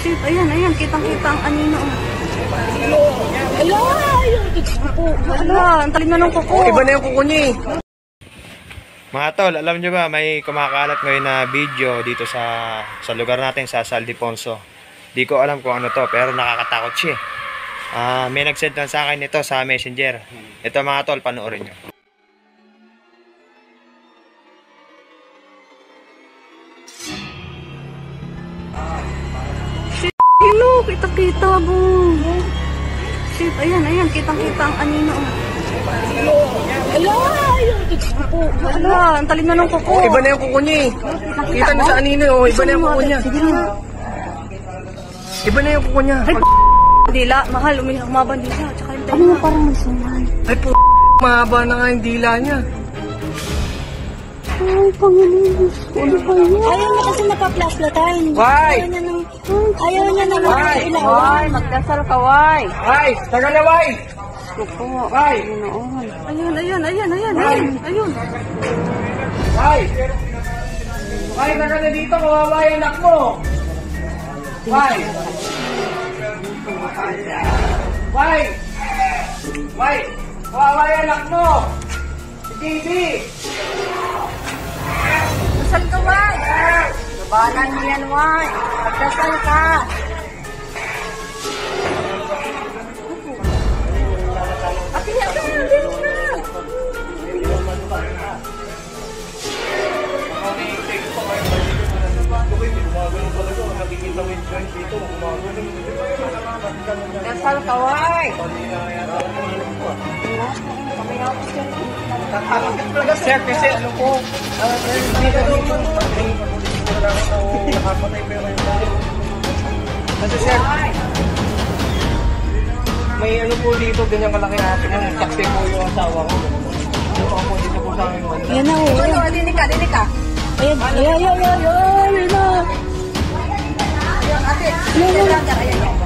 Shit, ayan, ayan. Kitang-kita ang anino. Ala, ang talim na ng kuko. Iba na yung kuko niya eh. Mga tol, alam nyo ba, may kumakalat ngayon na video dito sa lugar natin, sa Saldiponso. Di ko alam kung ano to, pero nakakatakot siya. May nag-send lang sa akin ito sa messenger. Ito mga tol, panoorin nyo. Hello, kita-kita mo. Shit, ayan, ayan. Kitang-kita ang anino. Ala, ang talim na ng kuko. Iba na yung kuko niya eh. Kita nyo sa anino, oh. Iba na yung kuko niya. Iba na yung kuko niya. Ay, dila, mahal, umaban dila. Tsaka yung tayo. Ano parang magsuman? Ay po, mahaba na nga yung dila niya. Ay, Panginoon. Ano ba yun? Ayaw niya kasi napaplasplatan. Why? Ayaw niya na ilaw. Why? Magdasal ka, why? Ay, taga na why? Kuko. Why? Ayun, ayun, ayun, ayun, ayun, ayun. Why? Why, taga na dito, kawawa yung anak mo. Why? Why? Why? Kawawa yung anak mo. Si TV. Dasal ka, why? Labanan mo yan, why? Magdasal ka. Ate, ate, ate mo na. Dasal ka, why? Sir, kasi ano po, kasi sir, may ano po dito, ganyan kalaki natin, yung saksi po yung asawa ko. Yung ako po dito po sa amin. Yan na, oh. Dinig ka, dinig ka. Ayan, ayan, ayan, ayan, ayan, ayan. Ate, ayan, ayan, ayan.